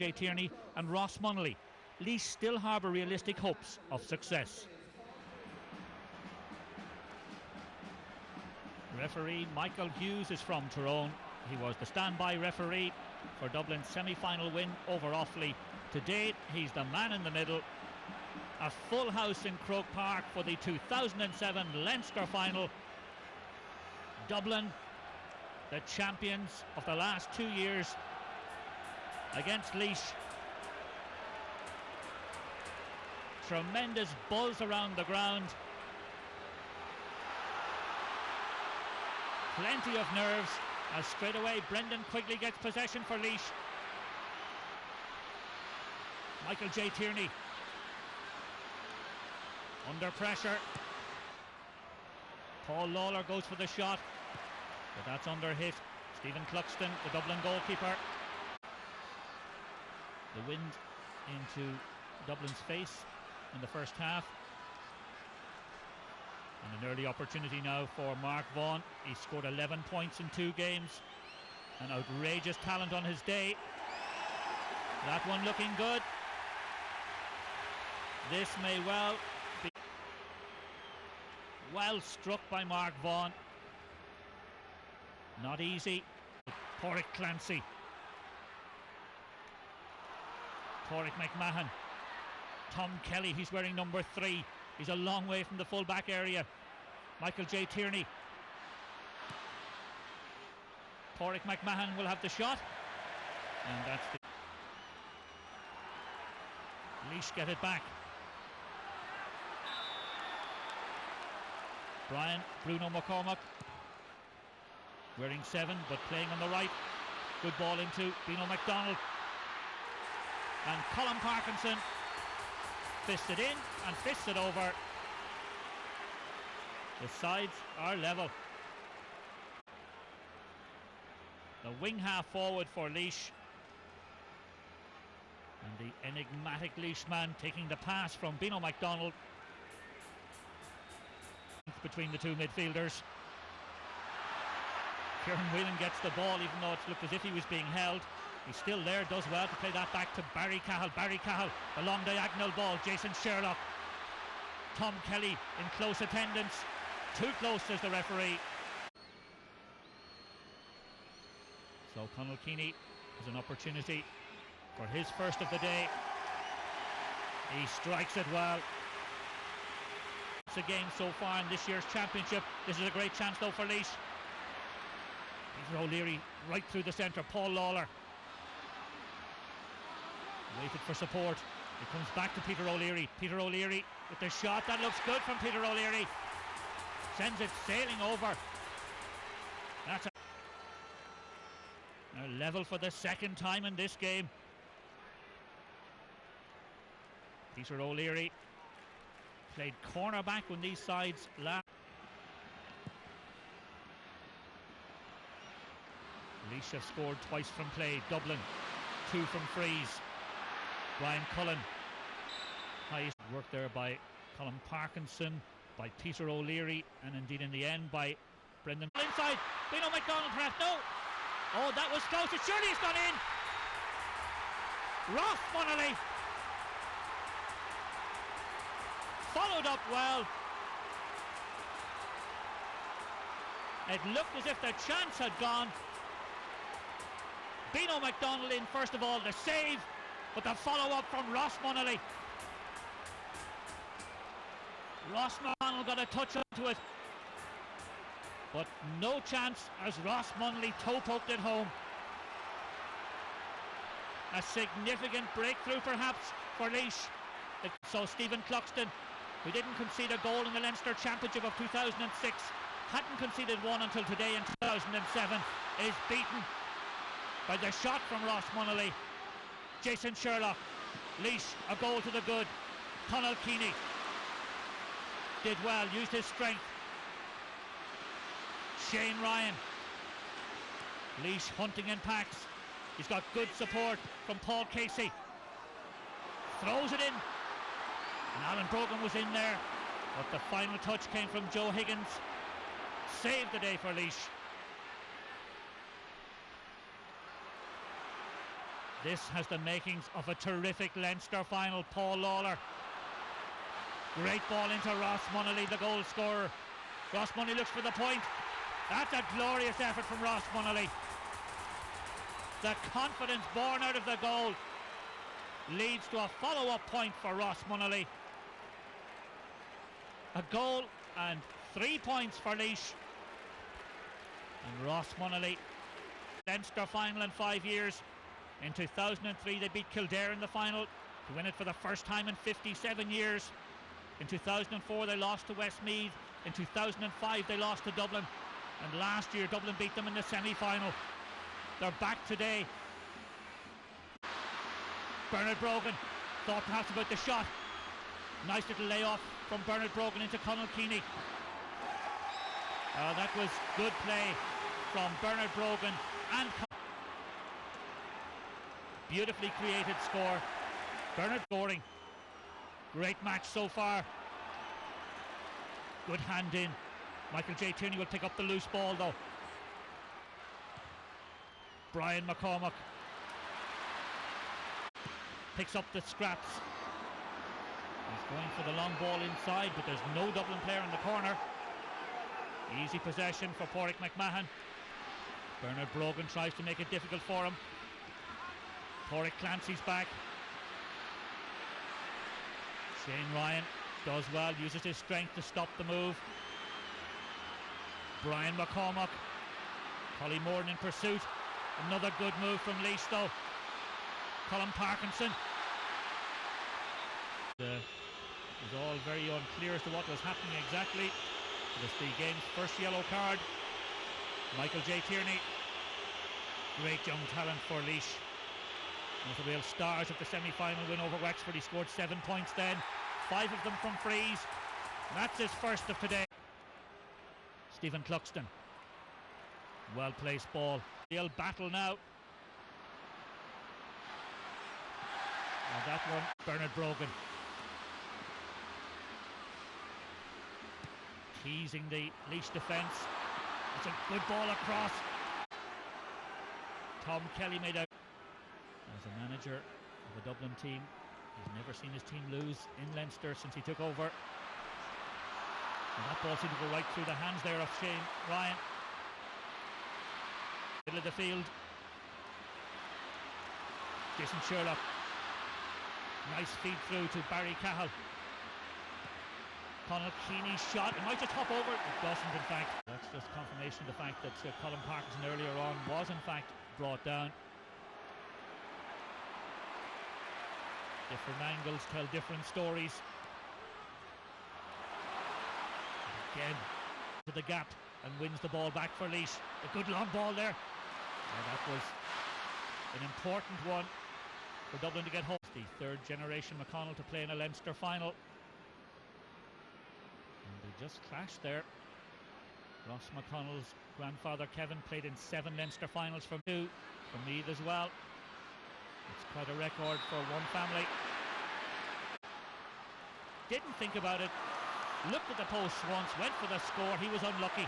Jay Tierney and Ross Munnelly. Laois still harbour realistic hopes of success. Referee Michael Hughes is from Tyrone. He was the standby referee for Dublin's semi-final win over Offaly. To date, he's the man in the middle. A full house in Croke Park for the 2007 Leinster final. Dublin, the champions of the last 2 years, against Laois. Tremendous buzz around the ground. Plenty of nerves as straight away Brendan Quigley gets possession for Laois. Michael J. Tierney under pressure. Paul Lawler goes for the shot, but that's under hit. Stephen Cluxton, the Dublin goalkeeper. The wind into Dublin's face in the first half. And an early opportunity now for Mark Vaughan. He scored 11 points in 2 games. An outrageous talent on his day. That one looking good. This may well be well struck by Mark Vaughan. Not easy. Pádraig Clancy. Pádraig McMahon. Tom Kelly, he's wearing number 3. He's a long way from the full-back area. Michael J. Tierney. Pádraig McMahon will have the shot. And that's the... Laois get it back. Bruno McCormack. Wearing 7, but playing on the right. Good ball into Bino McDonald. And Colin Parkinson fisted in and fisted over. The sides are level. The wing half forward for Laois. And the enigmatic Laois man taking the pass from Bino McDonald. Between the two midfielders. Kieran Whelan gets the ball, even though it looked as if he was being held. He's still there, does well to play that back to Barry Cahill. Barry Cahill, the long diagonal ball. Jason Sherlock. Tom Kelly in close attendance. Too close, says the referee. So Conal Keaney has an opportunity for his first of the day. He strikes it well. It's a game so far in this year's championship. This is a great chance though for Laois. Peter O'Leary right through the centre. Paul Lawler waited for support. It comes back to Peter O'Leary. Peter O'Leary with the shot. That looks good from Peter O'Leary. Sends it sailing over. That's a level for the second time in this game. Peter O'Leary played cornerback when these sides last. Laois have scored twice from play. Dublin 2 from frees. Brian Cullen. Highest work there by Colin Parkinson, by Peter O'Leary, and indeed in the end by Brendan. Inside, Bino McDonald perhaps, no! Oh, that was close, it surely has gone in! Ross Munnelly followed up well. It looked as if the chance had gone. Bino McDonald in first of all, the save, but the follow-up from Ross Munnelly. Ross McDonald got a touch onto it, but no chance as Ross Munnelly toe-poked it home. A significant breakthrough perhaps for Laois. So Stephen Cluxton, who didn't concede a goal in the Leinster Championship of 2006, hadn't conceded one until today in 2007, is beaten by the shot from Ross Munnelly. Jason Sherlock. Laois a goal to the good. Conal Keaney did well, used his strength. Shane Ryan. Laois hunting in packs. He's got good support from Paul Casey. Throws it in. And Alan Brogan was in there, but the final touch came from Joe Higgins. Saved the day for Laois. This has the makings of a terrific Leinster final. Paul Lawler. Great ball into Ross Munnelly, the goal scorer. Ross Munnelly looks for the point. That's a glorious effort from Ross Munnelly. The confidence born out of the goal leads to a follow-up point for Ross Munnelly. A goal and 3 points for Laois. And Ross Munnelly, Leinster final in 5 years. In 2003 they beat Kildare in the final to win it for the first time in 57 years. In 2004 they lost to Westmeath. In 2005 they lost to Dublin. And last year Dublin beat them in the semi-final. They're back today. Bernard Brogan thought perhaps about the shot. Nice little layoff from Bernard Brogan into Conall Keaney. That was good play from Bernard Brogan and beautifully created score. Bernard scoring. Great match so far. Good hand in. Michael J. Tierney will pick up the loose ball though. Brian McCormack picks up the scraps. He's going for the long ball inside, but there's no Dublin player in the corner. Easy possession for Pádraig McMahon. Bernard Brogan tries to make it difficult for him. Pádraig Clancy's back. Shane Ryan does well, uses his strength to stop the move. Brian McCormack. Collie Moran in pursuit. Another good move from Laois though. Colin Parkinson. It was all very unclear as to what was happening exactly. It was the game's first yellow card. Michael J. Tierney. Great young talent for Laois. One of the real stars of the semi-final win over Wexford. He scored 7 points then. 5 of them from frees. And that's his first of today. Stephen Cluxton. Well placed ball. Real battle now. And that one, Bernard Brogan. Teasing the Laois defence. It's a good ball across. Tom Kelly made out. As a manager of the Dublin team, he's never seen his team lose in Leinster since he took over. And that ball seemed to go right through the hands there of Shane Ryan. Middle of the field. Jason Sherlock. Nice feed through to Barry Cahill. Conall Keaney's shot. It might just hop over. It doesn't, in fact. That's just confirmation of the fact that Colin Parkinson earlier on was, in fact, brought down. Different angles tell different stories. Again, to the gap and wins the ball back for Laois. A good long ball there. And that was an important one for Dublin to get home. The third generation McConnell to play in a Leinster final. And they just clashed there. Ross McConnell's grandfather Kevin played in 7 Leinster finals from 2. From Meath as well. It's quite a record for one family. Didn't think about it. Looked at the post once, went for the score. He was unlucky.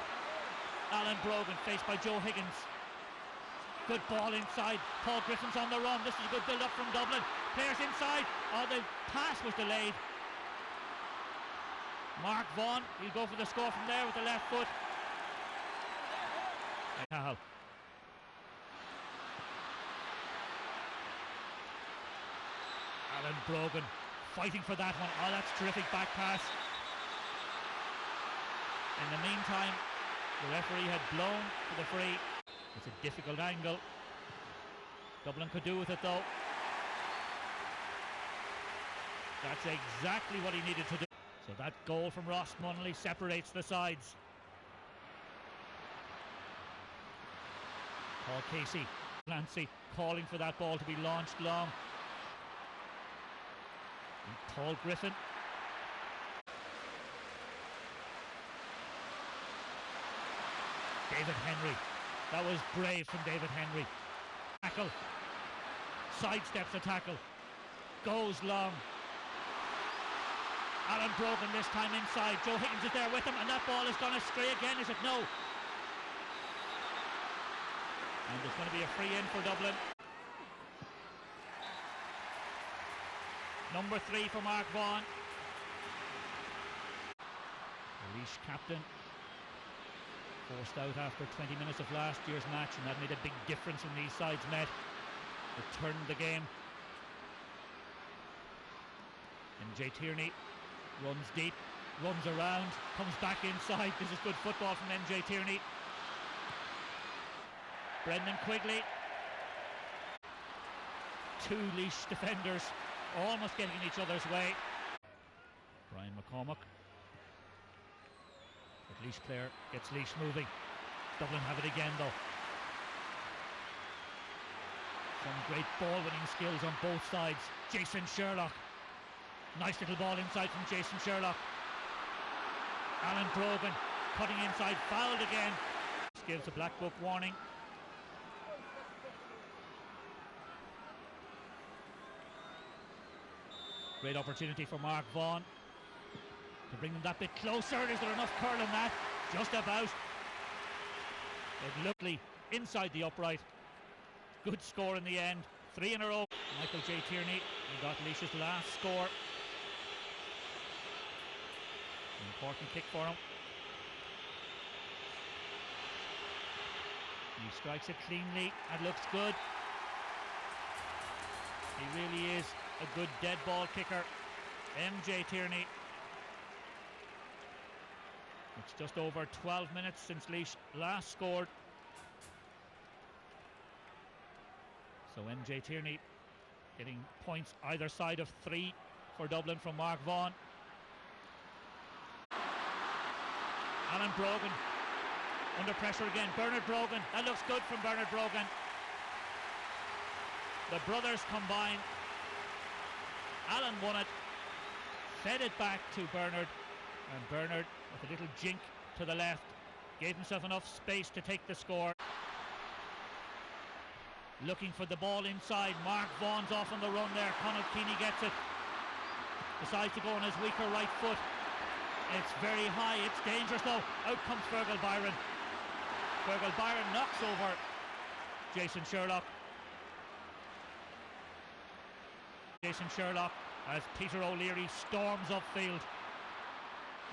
Alan Brogan faced by Joe Higgins. Good ball inside. Paul Griffin's on the run. This is a good build-up from Dublin. Players inside. Oh, the pass was delayed. Mark Vaughan, he'll go for the score from there with the left foot. Cahill. Alan Brogan fighting for that one. Oh, that's terrific back pass. In the meantime, the referee had blown for the free. It's a difficult angle. Dublin could do with it though. That's exactly what he needed to do. So that goal from Ross Munnelly separates the sides. Paul Casey, Clancy calling for that ball to be launched long. And Paul Griffin. David Henry. That was brave from David Henry. Tackle. Sidesteps a tackle. Goes long. Alan Brogan this time inside. Joe Higgins is there with him, and that ball is gone astray again. Is it? No. And there's going to be a free in for Dublin. Number 3 for Mark Vaughan. The Laois captain forced out after 20 minutes of last year's match, and that made a big difference when these sides met. It turned the game. MJ Tierney runs deep, runs around, comes back inside. This is good football from MJ Tierney. Brendan Quigley. 2 Laois defenders almost getting in each other's way. Brian McCormack. The Laois player gets Laois moving. Dublin have it again though. Some great ball winning skills on both sides. Jason Sherlock. Nice little ball inside from Jason Sherlock. Alan Brogan cutting inside, fouled again. Gives a black book warning. Great opportunity for Mark Vaughan to bring them that bit closer. Is there enough curl in that? Just about. It looked inside the upright. Good score in the end. 3 in a row. Michael J. Tierney, he got Laois's last score. An important kick for him. He strikes it cleanly. That looks good. He really is a good dead ball kicker. MJ Tierney. It's just over 12 minutes since Laois last scored. So MJ Tierney getting points either side of 3 for Dublin from Mark Vaughan. Alan Brogan under pressure again. Bernard Brogan. That looks good from Bernard Brogan. The brothers combine. Alan won it, fed it back to Bernard, and Bernard with a little jink to the left gave himself enough space to take the score. Looking for the ball inside. Mark Vaughan's off on the run there. Conall Keaney gets it. Decides to go on his weaker right foot. It's very high. It's dangerous though. Out comes Fergal Byron. Fergal Byron knocks over Jason Sherlock. Jason Sherlock as Peter O'Leary storms upfield.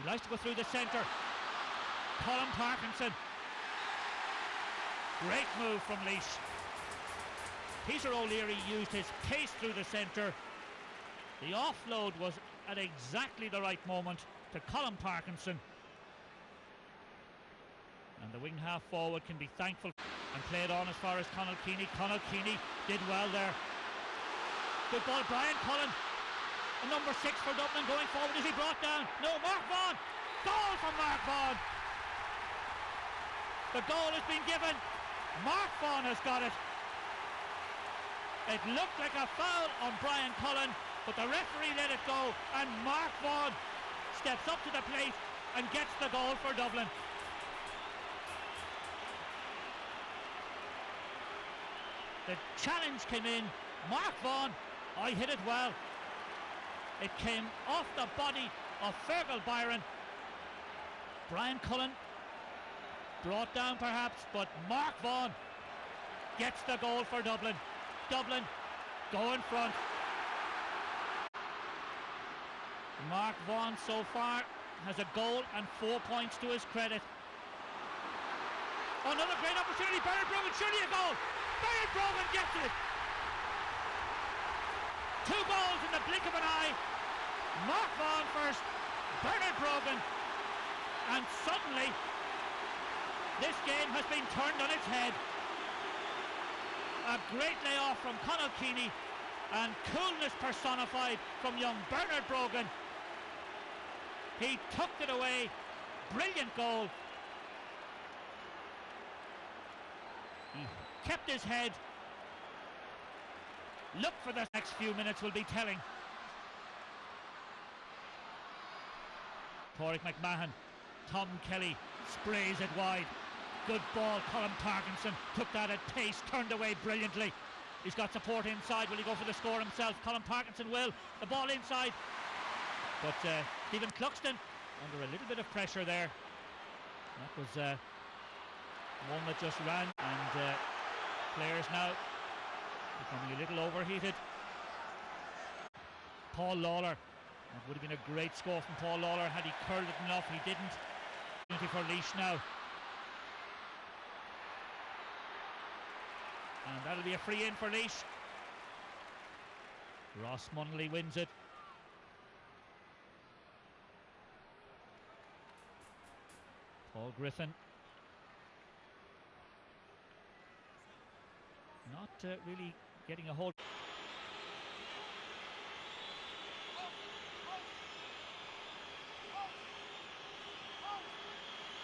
He likes to go through the centre. Colin Parkinson. Great move from Laois. Peter O'Leary used his pace through the centre. The offload was at exactly the right moment to Colin Parkinson. And the wing half forward can be thankful and played on as far as Conall Keaney. Conall Keaney did well there. Good ball, Brian Cullen. And number 6 for Dublin going forward. Is he brought down? No, Mark Vaughan. Goal from Mark Vaughan. The goal has been given. Mark Vaughan has got it. It looked like a foul on Brian Cullen, but the referee let it go, and Mark Vaughan steps up to the plate and gets the goal for Dublin. The challenge came in. Mark Vaughan, I hit it well. It came off the body of Fergal Byron. Brian Cullen brought down perhaps, but Mark Vaughan gets the goal for Dublin. Dublin go in front. Mark Vaughan so far has a goal and 4 points to his credit. Oh, another great opportunity. Bernard Brogan, surely a goal. Bernard Brogan gets it. 2 goals in the blink of an eye. Mark Vaughan first, Bernard Brogan, and suddenly this game has been turned on its head. A great layoff from Conall Keaney and coolness personified from young Bernard Brogan. He tucked it away. Brilliant goal. He kept his head. Look for the next few minutes will be telling. Pádraig McMahon, Tom Kelly sprays it wide. Good ball. Colin Parkinson took that at pace, turned away brilliantly. He's got support inside. Will he go for the score himself? Colin Parkinson will. The ball inside. But Stephen Cluxton under a little bit of pressure there. That was one that just ran, and players now becoming a little overheated. Paul Lawler. That would have been a great score from Paul Lawler had he curled it enough. He didn't. For Laois now. And that'll be a free in for Laois. Ross Munnelly wins it. Paul Griffin. Not really getting a hold.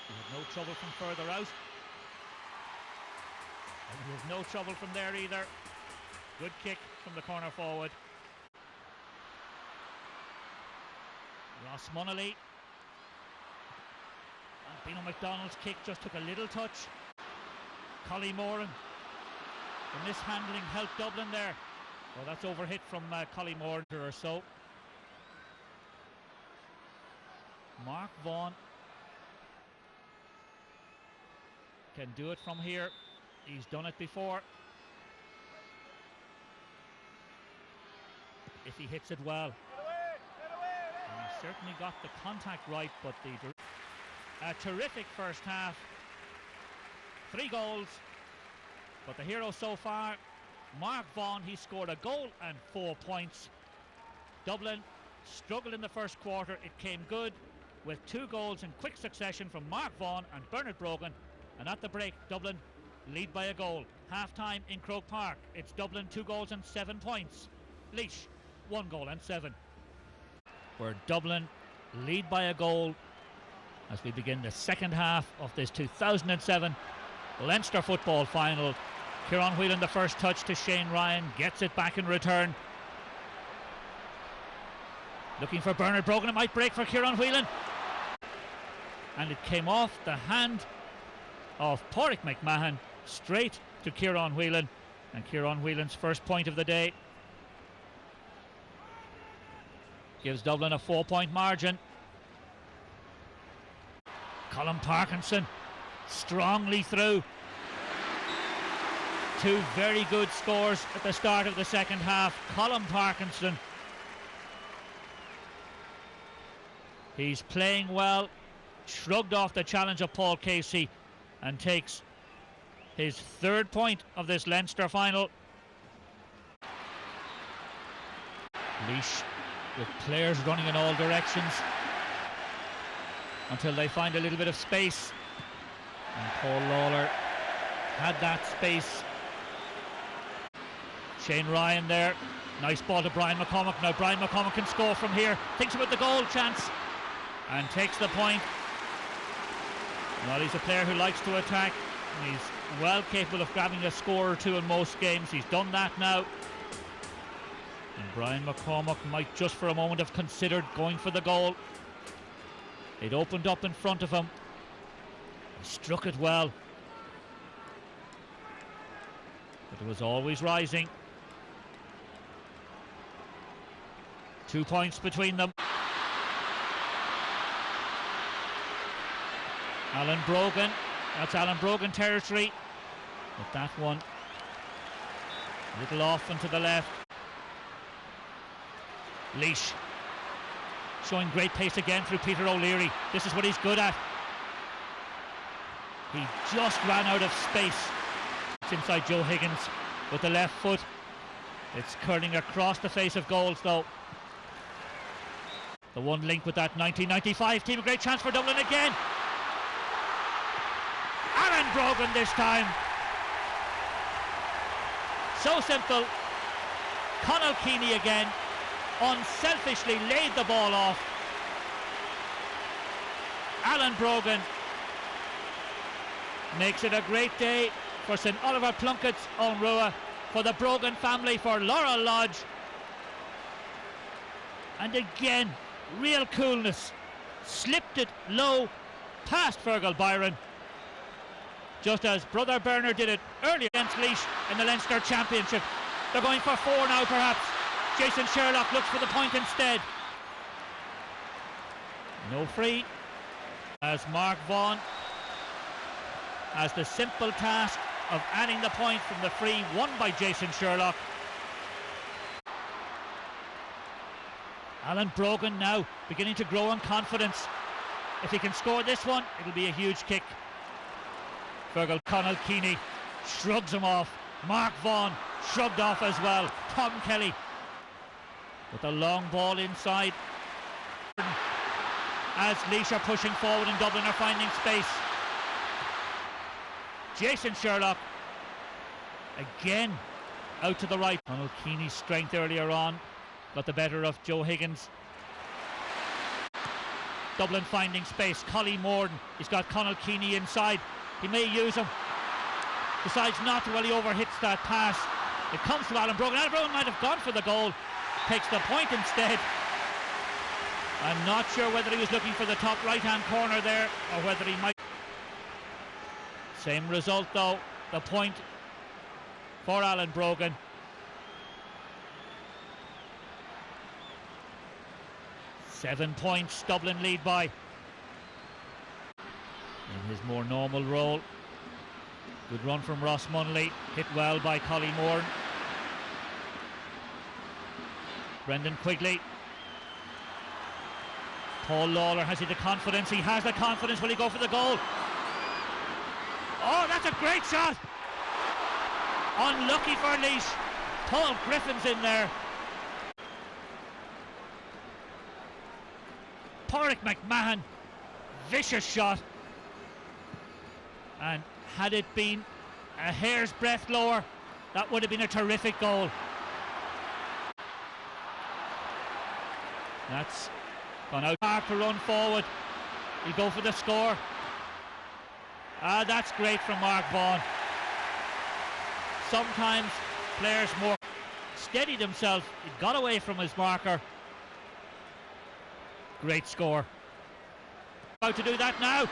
He had no trouble from further out. And he has no trouble from there either. Good kick from the corner forward. Ross Munnelly. And Bino McDonald's kick just took a little touch. Collie Moran. The mishandling helped Dublin there. Well, that's overhit from Collie Moran or so. Mark Vaughan can do it from here. He's done it before. If he hits it well. And he certainly got the contact right, but a terrific first half. 3 goals. But the hero so far, Mark Vaughan, he scored a goal and 4 points. Dublin struggled in the first quarter. It came good with 2 goals in quick succession from Mark Vaughan and Bernard Brogan. And at the break, Dublin lead by a goal. Half-time in Croke Park. It's Dublin 2 goals and 7 points. Laois 1 goal and 7. Where Dublin lead by a goal as we begin the second half of this 2007 Leinster football final. Kieran Whelan the first touch to Shane Ryan, gets it back in return. Looking for Bernard Brogan, it might break for Kieran Whelan. And it came off the hand of Pádraig McMahon straight to Kieran Whelan. And Kieran Whelan's first point of the day gives Dublin a 4-point margin. Colin Parkinson strongly through. 2 very good scores at the start of the second half. Colin Parkinson, he's playing well, shrugged off the challenge of Paul Casey and takes his 3rd point of this Leinster final. Laois with players running in all directions until they find a little bit of space, and Paul Lawler had that space. Shane Ryan there, nice ball to Brian McCormack. Now Brian McCormack can score from here, thinks about the goal chance and takes the point. Well, he's a player who likes to attack and he's well capable of grabbing a score or 2 in most games. He's done that now, and Brian McCormack might just for a moment have considered going for the goal. It opened up in front of him. He struck it well, but it was always rising. 2 points between them. Alan Brogan, that's Alan Brogan territory with that one. A little off and to the left. Laois showing great pace again through Peter O'Leary. This is what he's good at. He just ran out of space. It's inside Joe Higgins with the left foot. It's curling across the face of goals though. The one link with that 1995 team. A great chance for Dublin again. Alan Brogan this time. So simple. Conal Keaney again unselfishly laid the ball off. Alan Brogan makes it a great day for St Oliver Plunkett's Own Rua, for the Brogan family, for Laurel Lodge. And again, real coolness. Slipped it low past Fergal Byron, just as brother Bernard did it earlier against Laois in the Leinster Championship. They're going for 4 now perhaps. Jason Sherlock looks for the point instead. No free, as Mark Vaughan has the simple task of adding the point from the free won by Jason Sherlock. Alan Brogan now beginning to grow in confidence. If he can score this one, it'll be a huge kick. Fergal Conall Keaney shrugs him off. Mark Vaughan shrugged off as well. Tom Kelly with the long ball inside. As Laois are pushing forward and Dublin are finding space. Jason Sherlock again out to the right. Conall Keaney's strength earlier on got the better of Joe Higgins. Dublin finding space. Collie Morden, he's got Conall Keaney inside. He may use him. Decides not to while he overhits that pass. It comes to Alan Brogan. Alan Brogan might have gone for the goal. Takes the point instead. I'm not sure whether he was looking for the top right hand corner there or whether he might. Same result though. The point for Alan Brogan. Seven points Dublin lead by. In his more normal role. Good run from Ross Munnelly, hit well by Collie Moore. Brendan Quigley. Paul Lawler, has he the confidence? He has the confidence. Will he go for the goal? Oh, that's a great shot! Unlucky for Laois. Paul Griffin's in there. Pádraig McMahon, vicious shot. And had it been a hair's breadth lower, that would have been a terrific goal. That's gone out. Hard to run forward. He'll go for the score. That's great from Mark Vaughan. Sometimes players more steadied himself. He got away from his marker. Great score. About to do that now.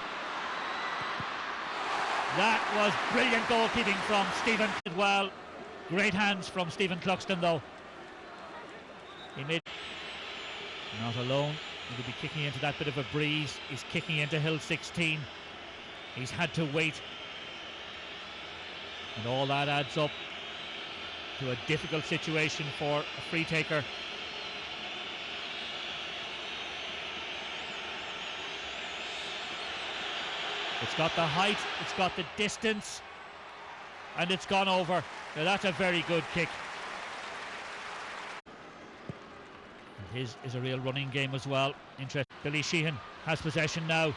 That was brilliant goalkeeping from Stephen. Well, great hands from Stephen Cluxton though. He made not alone. He'll be kicking into that bit of a breeze. He's kicking into Hill 16. He's had to wait. And all that adds up to a difficult situation for a free taker. It's got the height, it's got the distance, and it's gone over. Now that's a very good kick. And his is a real running game as well. Interesting. Billy Sheehan has possession now.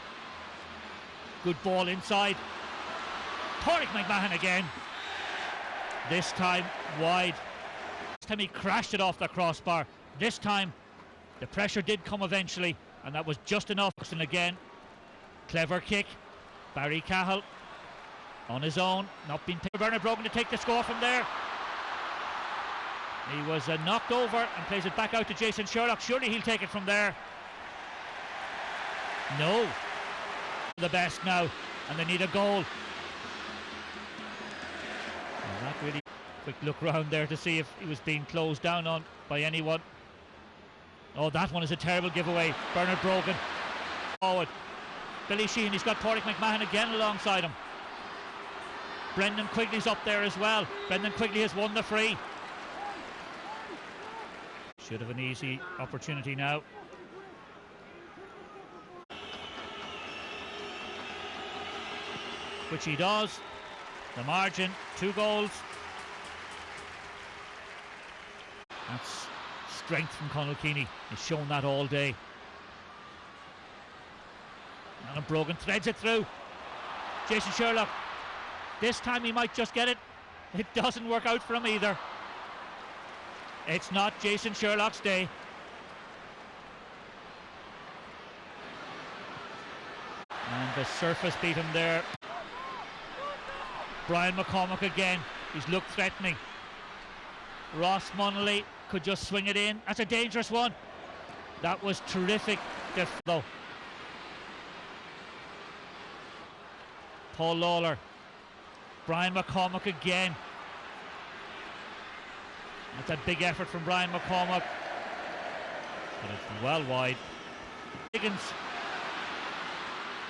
Good ball inside. Pádraig McMahon again. This time wide. This time he crashed it off the crossbar. This time the pressure did come eventually, and that was just enough. And again, clever kick. Barry Cahill on his own, not been taken. Bernard Brogan to take the score from there. He was knocked over and plays it back out to Jason Sherlock. Surely he'll take it from there. No. The best now, and they need a goal. Well, not really. Quick look round there to see if he was being closed down on by anyone. Oh, that one is a terrible giveaway. Bernard Brogan forward. Billy Sheehan, he's got Pádraig McMahon again alongside him. Brendan Quigley's up there as well. Brendan Quigley has won the free. Should have an easy opportunity now. Which he does. The margin, 2 goals. That's strength from Conall Keaney. He's shown that all day. Alan Brogan threads it through. Jason Sherlock. This time he might just get it. It doesn't work out for him either. It's not Jason Sherlock's day. And the surface beat him there. Brian McCormack again. He's looked threatening. Ross Munnelly could just swing it in. That's a dangerous one. That was terrific though. Paul Lawler. Brian McCormack again. That's a big effort from Brian McCormack. But it's well wide. Higgins.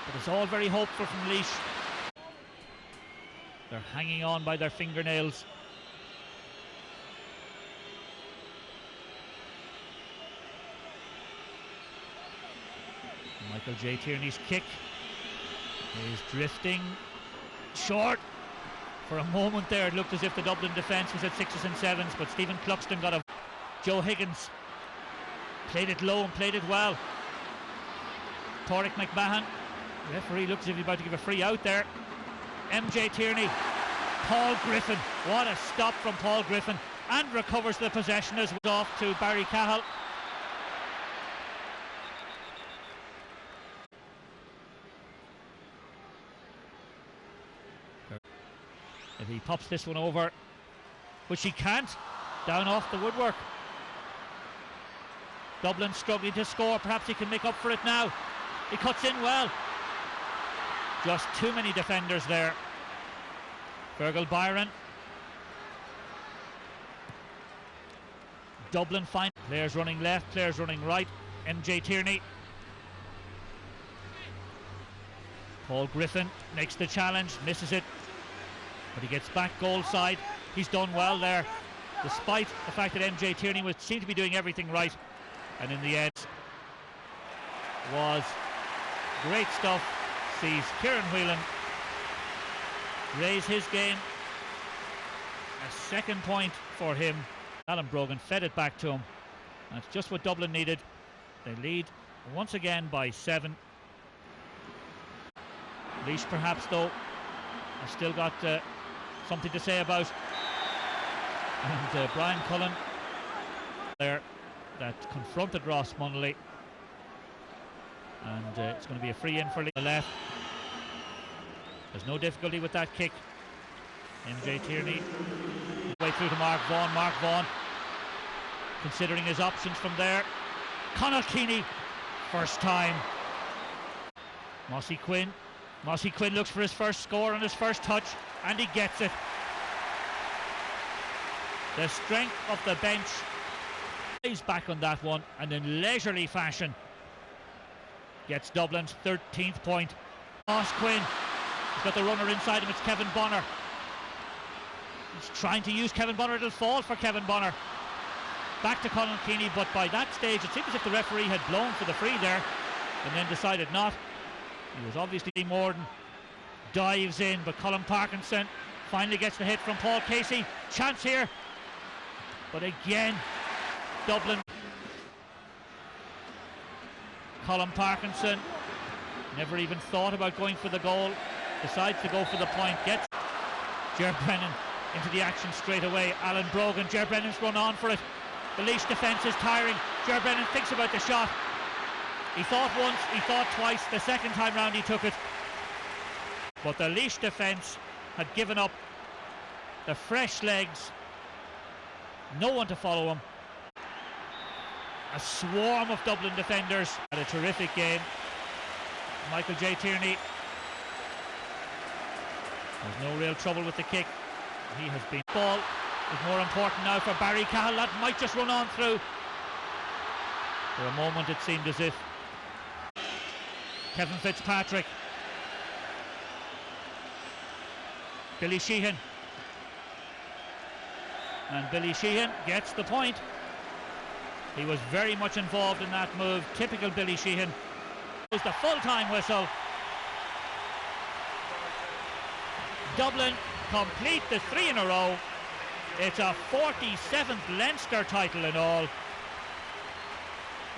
But it's all very hopeful from Laois. They're hanging on by their fingernails. Michael J. Tierney's kick is drifting short. For a moment there it looked as if the Dublin defence was at 6s and 7s, but Stephen Cluxton got a... Joe Higgins played it low and played it well. Torrick McMahon, the referee looks as if he's about to give a free out there. MJ Tierney, Paul Griffin, what a stop from Paul Griffin, and recovers the possession as well off to Barry Cahill. If he pops this one over, which he can't, down off the woodwork. Dublin struggling to score, perhaps he can make up for it now. He cuts in well. Just too many defenders there. Fergal Byron. Dublin fine. Players running left, players running right. MJ Tierney. Paul Griffin makes the challenge, misses it, but he gets back goal side. He's done well there, despite the fact that MJ Tierney seemed to be doing everything right, and in the end was great stuff. Sees Kieran Whelan raise his game. A second point for him. Alan Brogan fed it back to him. That's just what Dublin needed. They lead once again by 7. Laois perhaps though has still got something to say about. And Brian Cullen there that confronted Ross Munnelly. And it's going to be a free in for the left. There's no difficulty with that kick. MJ Tierney way through to Mark Vaughan. Mark Vaughan considering his options from there. Conor Keaney, first time. Mossy Quinn looks for his first score on his first touch, and he gets it. The strength of the bench. He's back on that one, and in leisurely fashion gets Dublin's 13th point. Ross Quinn, he's got the runner inside him, it's Kevin Bonner. He's trying to use Kevin Bonner, it'll fall for Kevin Bonner. Back to Colin Keaney, but by that stage it seems as if the referee had blown for the free there, and then decided not. He was obviously Morden. Dives in, but Colin Parkinson finally gets the hit from Paul Casey. Chance here, but again Dublin. Colin Parkinson never even thought about going for the goal, decides to go for the point, gets Ger Brennan into the action straight away. Alan Brogan, Ger Brennan's run on for it. The Laois defence is tiring. Ger Brennan thinks about the shot. He thought once, he thought twice, the second time round he took it. But the Laois defence had given up. The fresh legs, no one to follow him. A swarm of Dublin defenders. Had a terrific game. Michael J. Tierney. There's no real trouble with the kick. He has been. Ball is more important now for Barry Cahill. That might just run on through. For a moment it seemed as if Kevin Fitzpatrick. Billy Sheehan. And Billy Sheehan gets the point. He was very much involved in that move. Typical Billy Sheehan. It was the full-time whistle. Dublin complete the 3 in a row. It's a 47th Leinster title in all.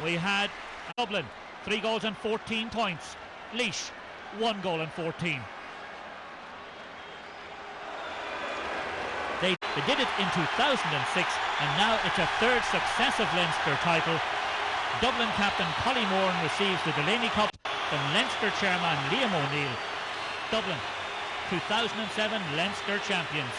We had Dublin 3 goals and 14 points. Laois 1 goal and 14. They did it in 2006, and now it's a 3rd successive Leinster title. Dublin captain Collie Moran receives the Delaney Cup from Leinster chairman Liam O'Neill. Dublin 2007 Leinster champions.